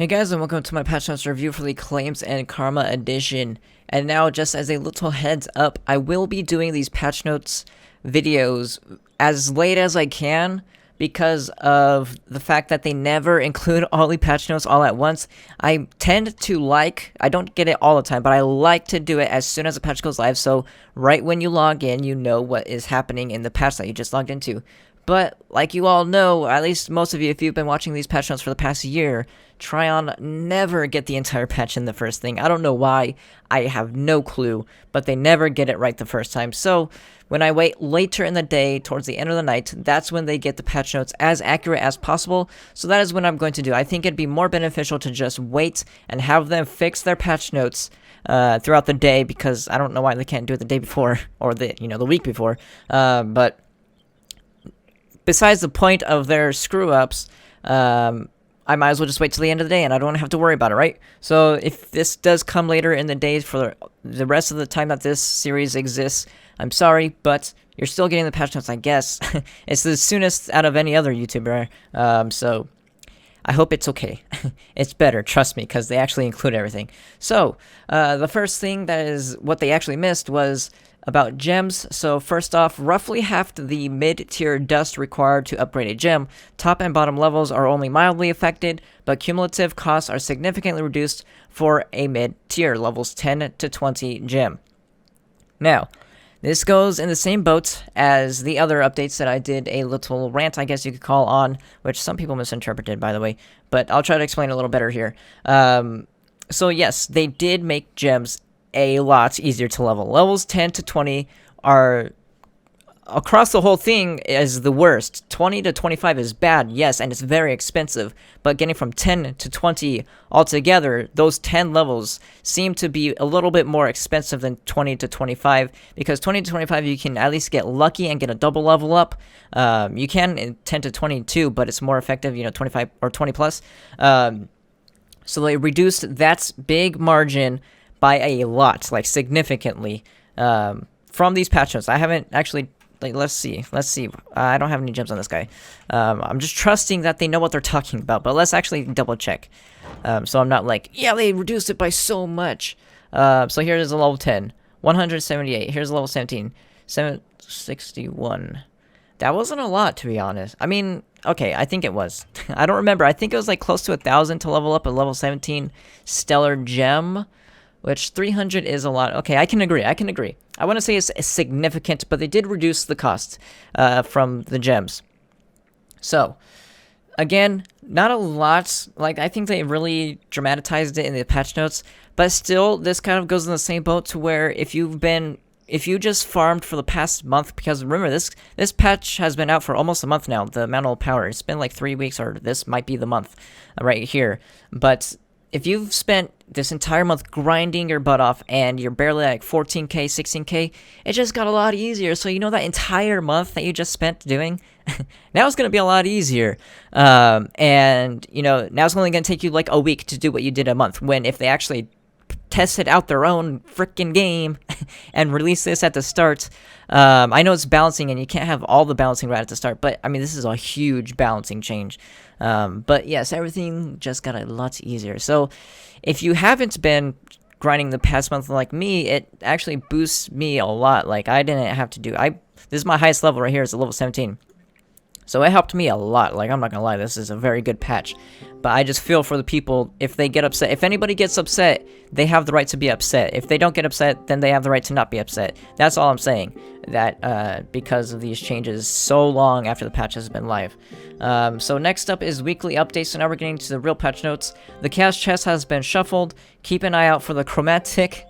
Hey guys, and welcome to my patch notes review for the Claims and Karma edition. And now, just as a little heads up, I will be doing these patch notes videos as late as I can because of the fact that they never include all the patch notes all at once. I tend to I don't get it all the time, but I like to do it as soon as the patch goes live, so right when you log in, you know what is happening in the patch that you just logged into. But, like you all know, at least most of you, if you've been watching these patch notes for the past year, Tryon never get the entire patch in the first thing. I don't know why, I have no clue, but they never get it right the first time. So, when I wait later in the day, towards the end of the night, that's when they get the patch notes as accurate as possible. So that is what I'm going to do. I think it'd be more beneficial to just wait and have them fix their patch notes throughout the day, because I don't know why they can't do it the day before, or the week before, but besides the point of their screw-ups, I might as well just wait till the end of the day, and I don't have to worry about it, right? So if this does come later in the day for the rest of the time that this series exists, I'm sorry, but you're still getting the patch notes, I guess. It's the soonest out of any other YouTuber, so I hope it's okay. It's better, trust me, because they actually include everything. So, the first thing that is what they actually missed was about gems. So first off, roughly half the mid-tier dust required to upgrade a gem. Top and bottom levels are only mildly affected, but cumulative costs are significantly reduced for a mid-tier, levels 10 to 20 gem. Now, this goes in the same boat as the other updates that I did a little rant, I guess you could call, on, which some people misinterpreted, by the way, but I'll try to explain a little better here. So yes, they did make gems a lot easier to level. Levels 10 to 20 are, across the whole thing, is the worst. 20 to 25 is bad, yes, and it's very expensive, but getting from 10 to 20 altogether, those 10 levels seem to be a little bit more expensive than 20 to 25, because 20 to 25 you can at least get lucky and get a double level up. You can in 10 to 22, but it's more effective, 25 or 20 plus. So they reduced that big margin by a lot, like significantly, from these patch notes. I haven't actually, let's see, I don't have any gems on this guy. I'm just trusting that they know what they're talking about, but let's actually double check. So I'm not like, yeah, they reduced it by so much. So here's a level 10, 178, here's a level 17, 761. That wasn't a lot, to be honest. I mean, okay, I think it was. I don't remember. I think it was like close to 1,000 to level up a level 17 stellar gem, which 300 is a lot. Okay, I can agree. I want to say it's significant, but they did reduce the cost from the gems. So, again, not a lot. Like, I think they really dramatized it in the patch notes, but still, this kind of goes in the same boat to where if you just farmed for the past month, because remember, this patch has been out for almost a month now, the manual power. It's been like 3 weeks, or this might be the month right here. But if you've spent this entire month grinding your butt off and you're barely like 14k, 16k, it just got a lot easier. So that entire month that you just spent doing, now it's going to be a lot easier. And, now it's only going to take you like a week to do what you did a month, when if they actually tested out their own freaking game and release this at the start. I know it's balancing and you can't have all the balancing right at the start, but I mean, this is a huge balancing change. But yes, everything just got a lot easier. So if you haven't been grinding the past month like me, it actually boosts me a lot. Like, I didn't have to this is my highest level right here, is a level 17. So it helped me a lot. Like, I'm not gonna lie, this is a very good patch. But I just feel for the people, if they get upset. If anybody gets upset, they have the right to be upset. If they don't get upset, then they have the right to not be upset. That's all I'm saying. That, because of these changes so long after the patch has been live. So next up is weekly updates. So now we're getting to the real patch notes. The chaos chest has been shuffled. Keep an eye out for the chromatic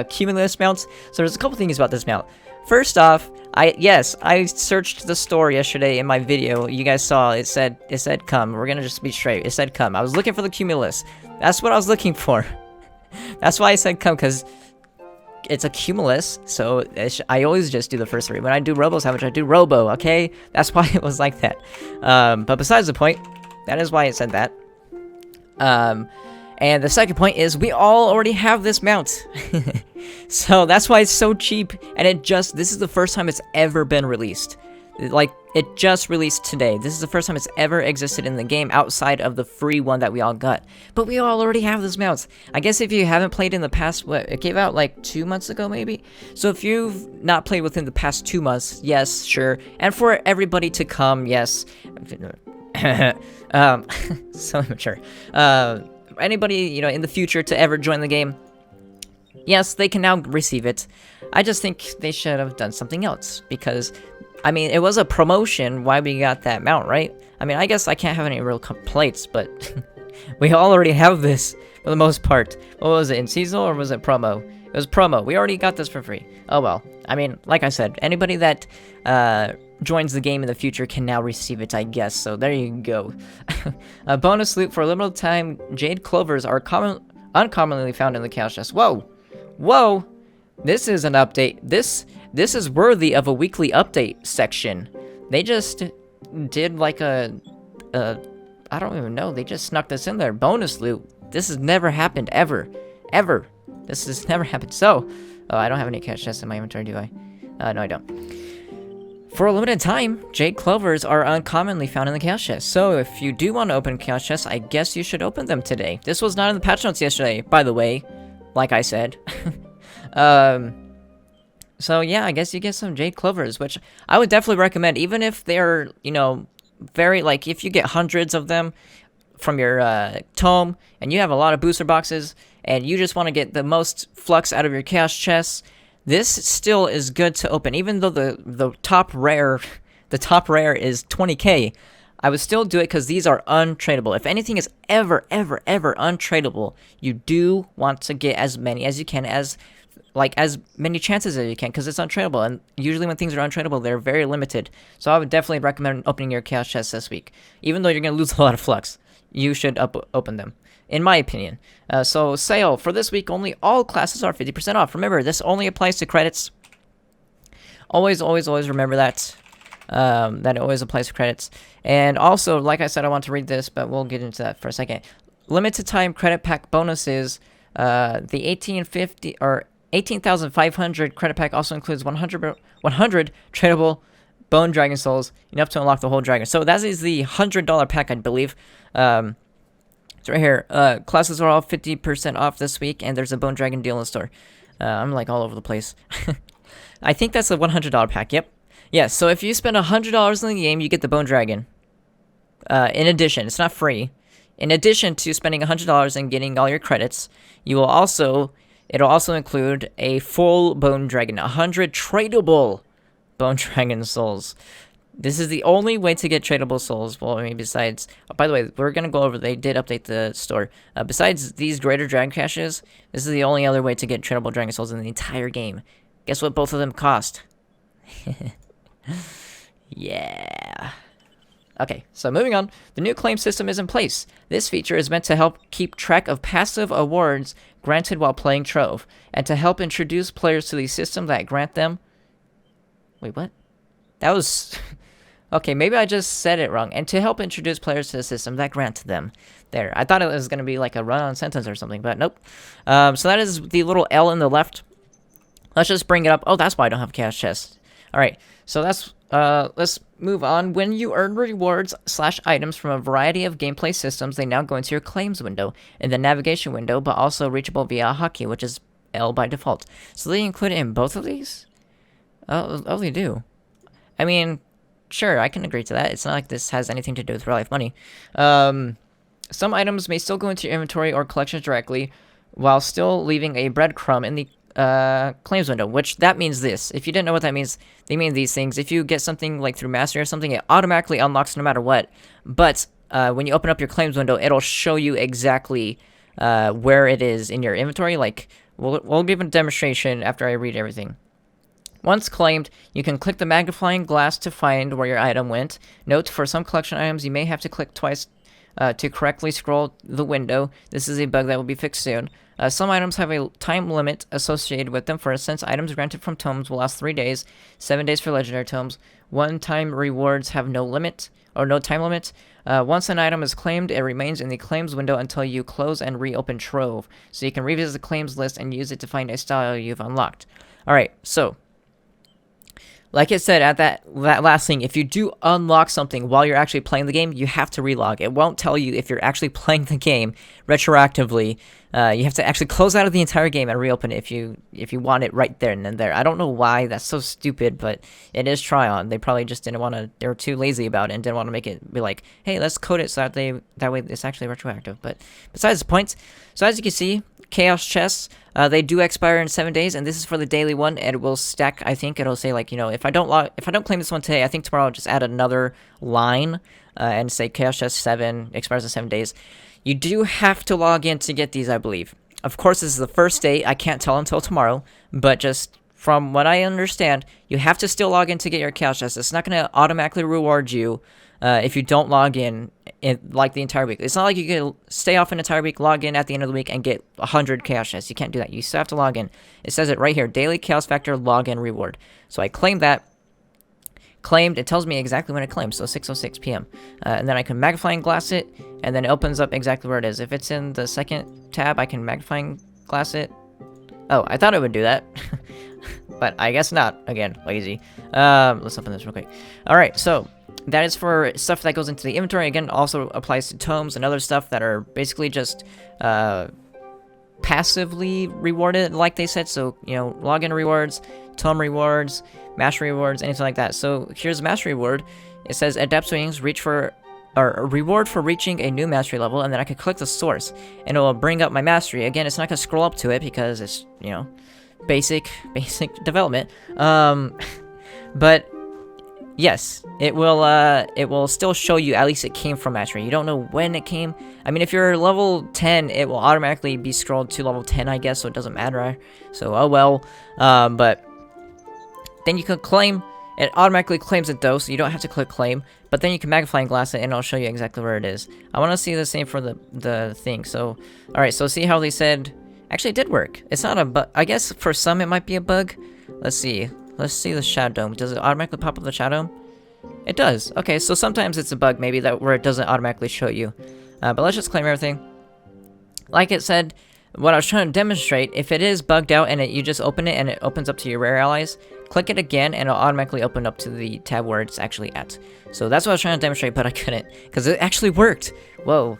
cumulus mounts. So there's a couple things about this mount. First off, I searched the store yesterday in my video. You guys saw it said come. We're gonna just be straight. It said come. I was looking for the cumulus. That's what I was looking for. That's why I said come, because it's a cumulus. So I always just do the first three. When I do Robo Savage, I do Robo. Okay, that's why it was like that. But besides the point, that is why it said that. And the second point is we all already have this mount. So that's why it's so cheap, and this is the first time it's ever been released. Like, it just released today. This is the first time it's ever existed in the game outside of the free one that we all got. But we all already have those mounts. I guess if you haven't played in the past, what, it came out like 2 months ago maybe? So if you've not played within the past 2 months, yes, sure. And for everybody to come, yes. So immature. Anybody, you know, in the future to ever join the game, yes, they can now receive it. I just think they should have done something else, because, I mean, it was a promotion why we got that mount, right? I mean, I guess I can't have any real complaints, but we already have this for the most part. What was it, in seasonal or was it promo? It was promo. We already got this for free. Oh well. I mean, like I said, anybody that joins the game in the future can now receive it, I guess. So there you go. A bonus loot for a limited time. Jade clovers are uncommonly found in the cache chest. Whoa, whoa! This is an update. This is worthy of a weekly update section. They just did like a I don't even know. They just snuck this in there. Bonus loot. This has never happened ever. Ever. This has never happened. So, oh, I don't have any cache chests in my inventory, do I? No, I don't. For a limited time, jade clovers are uncommonly found in the cache chest. So, if you do want to open cache chests, I guess you should open them today. This was not in the patch notes yesterday, by the way. Like I said. So yeah, I guess you get some jade clovers, which I would definitely recommend, even if they're, you know, very, like, if you get hundreds of them from your tome, and you have a lot of booster boxes, and you just want to get the most flux out of your cache chests, this still is good to open. Even though the top rare is 20k, I would still do it because these are untradeable. If anything is ever untradeable, you do want to get as many as you can, as many chances as you can, because it's untradeable, and usually when things are untradeable, they're very limited. So I would definitely recommend opening your cache chests this week. Even though you're going to lose a lot of flux, you should open them, in my opinion. So sale for this week only, all classes are 50% off. Remember, this only applies to credits. Always remember that. That it always applies to credits. And also, like I said, I want to read this, but we'll get into that for a second. Limited time credit pack bonuses. The 18,500 credit pack also includes 100 tradable bone dragon souls, enough to unlock the whole dragon. So that is the $100 pack, I believe. It's right here. Classes are all 50% off this week, and there's a bone dragon deal in the store. I'm like all over the place. I think that's a $100 pack. Yep. Yeah. So if you spend $100 in the game, you get the bone dragon. In addition, it's not free. In addition to spending $100 and getting all your credits, you will also. It'll also include a full bone dragon, 100 tradable bone dragon souls. This is the only way to get tradable souls. Well, I mean, besides, by the way, we're gonna go over. They did update the store. Besides these greater dragon caches, this is the only other way to get tradable dragon souls in the entire game. Guess what? Both of them cost. Yeah. Okay, so moving on, the new claim system is in place. This feature is meant to help keep track of passive awards granted while playing Trove, and to help introduce players to the system that grant them... Wait, what? That was... Okay, maybe I just said it wrong. And to help introduce players to the system that grant them. There, I thought it was going to be like a run-on sentence or something, but nope. So that is the little L in the left. Let's just bring it up. Oh, that's why I don't have cache chests. Alright, so that's... let's move on. When you earn rewards/items from a variety of gameplay systems, they now go into your claims window in the navigation window, but also reachable via a hotkey, which is L by default. So they include it in both of these? Oh, they do. I mean, sure, I can agree to that. It's not like this has anything to do with real life money. Some items may still go into your inventory or collections directly, while still leaving a breadcrumb in the claims window, which that means this. If you didn't know what that means, they mean these things. If you get something like through mastery or something, it automatically unlocks no matter what. But when you open up your claims window, it'll show you exactly where it is in your inventory. Like, we'll give a demonstration after I read everything. Once claimed, you can click the magnifying glass to find where your item went. Note, for some collection items, you may have to click twice to correctly scroll the window. This is a bug that will be fixed soon. Some items have a time limit associated with them. For instance, items granted from tomes will last 3 days, 7 days for legendary tomes. One-time rewards have no limit, or no time limit. Once an item is claimed, it remains in the claims window until you close and reopen Trove. So you can revisit the claims list and use it to find a style you've unlocked. Alright, so Like I said at that last thing, if you do unlock something while you're actually playing the game, you have to relog. It won't tell you if you're actually playing the game retroactively. You have to actually close out of the entire game and reopen it if you want it right there and then there. I don't know why that's so stupid, but it is Tryon. They probably just didn't want to. They were too lazy about it and didn't want to make it be like, hey, let's code it so that way it's actually retroactive. But besides the point, so as you can see, Chaos chests, they do expire in 7 days, and this is for the daily one, and it will stack. I think it'll say, like, you know, if I don't claim this one today, I think tomorrow I'll just add another line and say Chaos chest 7 expires in 7 days. You do have to log in to get these, I believe. Of course, this is the first day. I can't tell until tomorrow, but just from what I understand, you have to still log in to get your Chaos chest. It's not going to automatically reward you if you don't log in like the entire week. It's not like you can stay off an entire week, log in at the end of the week, and get 100 Chaos chests. You can't do that. You still have to log in. It says it right here, Daily Chaos Factor Login Reward. So I claimed that. Claimed, it tells me exactly when it claims, so 6:06 p.m. And then I can magnifying glass it, and then it opens up exactly where it is. If it's in the second tab, I can magnifying glass it. Oh, I thought it would do that. But I guess not. Again, lazy. Let's open this real quick. Alright, so that is for stuff that goes into the inventory. Again, also applies to tomes and other stuff that are basically just passively rewarded, like they said. So, you know, login rewards, tome rewards, mastery rewards, anything like that. So here's mastery reward. It says Adept Wings, reach for, or a reward for reaching a new mastery level, and then I can click the source, and it will bring up my mastery. Again, it's not gonna scroll up to it because it's, you know, basic development. But yes, it will still show you at least it came from mastery. You don't know when it came. I mean, if you're level 10, it will automatically be scrolled to level 10, I guess, so it doesn't matter. So, oh well. But then you can claim. It automatically claims it though, so you don't have to click claim. But then you can magnifying glass it, and it'll show you exactly where it is. I want to see the same for the thing. So, all right. So see how they said. Actually, it did work. It's not a bug. I guess for some it might be a bug. Let's see. Let's see the shadow dome. Does it automatically pop up the shadow dome? It does. Okay, so sometimes it's a bug, maybe that where it doesn't automatically show you. But let's just claim everything. Like it said, what I was trying to demonstrate, if it is bugged out and you just open it and it opens up to your rare allies, click it again and it'll automatically open up to the tab where it's actually at. So that's what I was trying to demonstrate, but I couldn't because it actually worked. Whoa.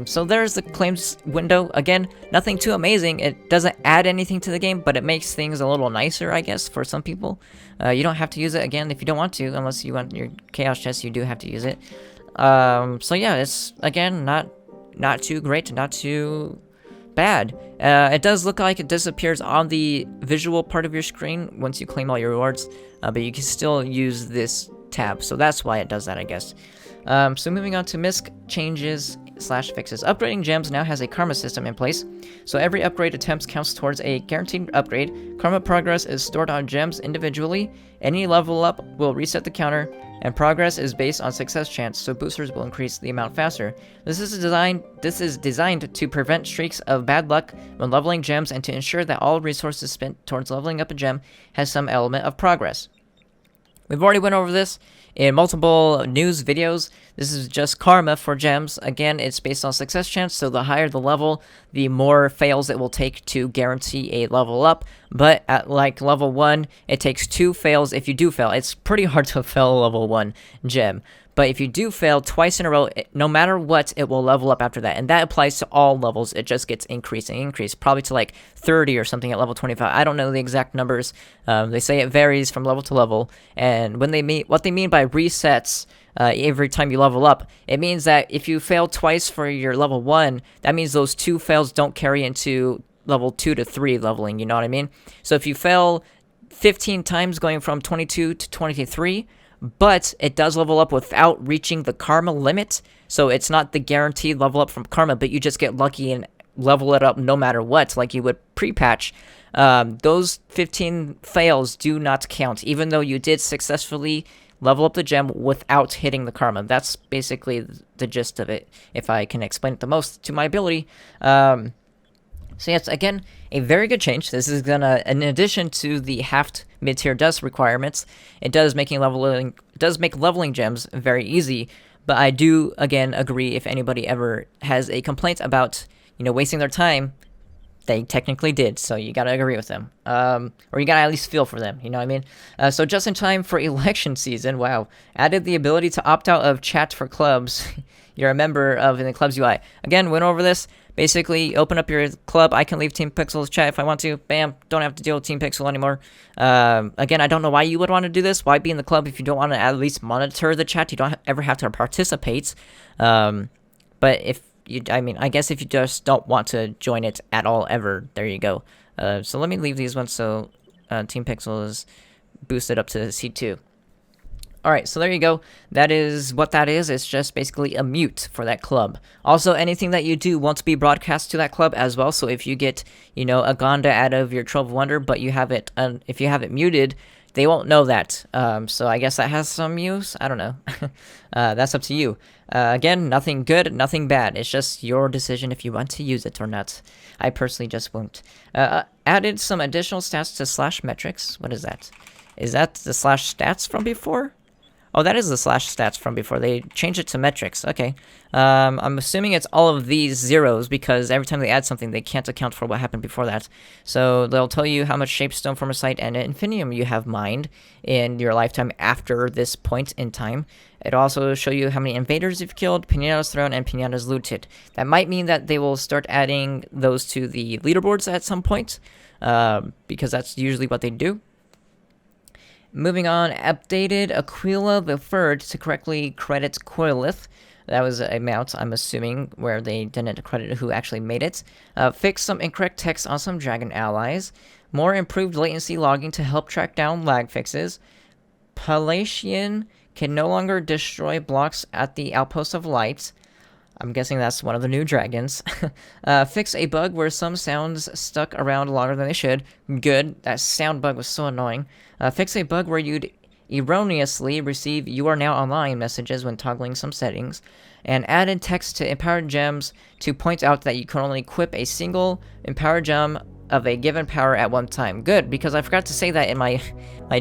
So there's the claims window. Again, nothing too amazing. It doesn't add anything to the game, but it makes things a little nicer, I guess, for some people. You don't have to use it, again, if you don't want to, unless you want your chaos chest, you do have to use it. So yeah, it's, again, not too great, not too bad. It does look like it disappears on the visual part of your screen once you claim all your rewards, but you can still use this tab, so that's why it does that, I guess. So moving on to misc changes / fixes. Upgrading gems now has a karma system in place, so every upgrade attempt counts towards a guaranteed upgrade. Karma progress is stored on gems individually. Any level up will reset the counter, and progress is based on success chance, so boosters will increase the amount faster. This is designed to prevent streaks of bad luck when leveling gems and to ensure that all resources spent towards leveling up a gem has some element of progress. We've already went over this in multiple news videos. This is just karma for gems. Again, it's based on success chance, so the higher the level, the more fails it will take to guarantee a level up. But at like level 1, it takes 2 fails if you do fail. It's pretty hard to fail a level 1 gem. But if you do fail twice in a row, no matter what, it will level up after that. And that applies to all levels. It just gets increased, probably to like 30 or something at level 25. I don't know the exact numbers. They say it varies from level to level. And when what they mean by resets every time you level up, it means that if you fail twice for your level 1, that means those 2 fails don't carry into level 2 to 3 leveling, you know what I mean? So if you fail 15 times going from 22 to 23, but it does level up without reaching the karma limit, so it's not the guaranteed level up from karma, but you just get lucky and level it up no matter what, like you would pre-patch. Those 15 fails do not count, even though you did successfully level up the gem without hitting the karma. That's basically the gist of it, if I can explain it the most to my ability. So yes, again, a very good change. This is gonna, in addition to the halved mid-tier dust requirements, it does make leveling gems very easy. But I do, again, agree if anybody ever has a complaint about, you know, wasting their time, they technically did, so you gotta agree with them. Or you gotta at least feel for them, you know what I mean? So just in time for election season, wow, added the ability to opt out of chat for clubs you're a member of in the club's UI. Again, went over this. Basically, open up your club. I can leave Team Pixel's chat if I want to. Bam, don't have to deal with Team Pixel anymore. Again, I don't know why you would want to do this. Why be in the club if you don't want to at least monitor the chat? You don't ever have to participate. But if you, I mean, I guess if you just don't want to join it at all ever, there you go. So let me leave these ones so Team Pixel is boosted up to C2. Alright, so there you go. That is what that is. It's just basically a mute for that club. Also, anything that you do won't be broadcast to that club as well. So if you get, you know, a Gonda out of your Trove Wonder, but you have it, if you have it muted, they won't know that. So I guess that has some use. I don't know. That's up to you. Again, nothing good, nothing bad. It's just your decision if you want to use it or not. I personally just won't. Added some additional stats to slash metrics. What is that? Is that the slash stats from before? Oh, that is the slash stats from before. They changed it to metrics. Okay. I'm assuming it's all of these zeros because every time they add something, they can't account for what happened before that. So they'll tell you how much shape, stone, former site, and infinium you have mined in your lifetime after this point in time. It'll also show you how many invaders you've killed, pinatas thrown, and pinatas looted. That might mean that they will start adding those to the leaderboards at some point, because that's usually what they do. Moving on, updated Aquila the Third to correctly credit Coilith. That was a mount, I'm assuming, where they didn't credit who actually made it. Fix some incorrect text on some dragon allies. More improved latency logging to help track down lag fixes. Palatian can no longer destroy blocks at the Outpost of Light. I'm guessing that's one of the new dragons. Fix a bug where some sounds stuck around longer than they should. Good. That sound bug was so annoying. Fix a bug where you'd erroneously receive "you are now online" messages when toggling some settings. And added text to empowered gems to point out that you can only equip a single empowered gem of a given power at one time. Good, because I forgot to say that in my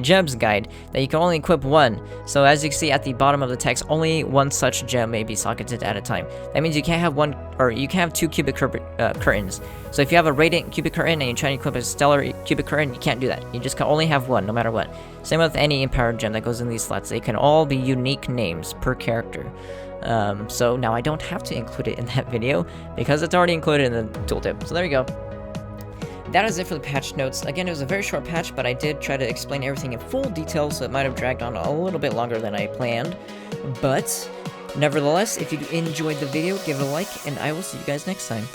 gems guide, that you can only equip one. So as you can see at the bottom of the text, only one such gem may be socketed at a time. That means you can't have one, or you can't have two cubic curtains. So if you have a radiant cubic curtain and you're trying to equip a stellar cubic curtain, you can't do that. You just can only have one, no matter what. Same with any empowered gem that goes in these slots. They can all be unique names per character. So now I don't have to include it in that video, because it's already included in the tooltip. So there you go. That is it for the patch notes. Again, it was a very short patch, but I did try to explain everything in full detail, so it might have dragged on a little bit longer than I planned. But, nevertheless, if you enjoyed the video, give it a like, and I will see you guys next time.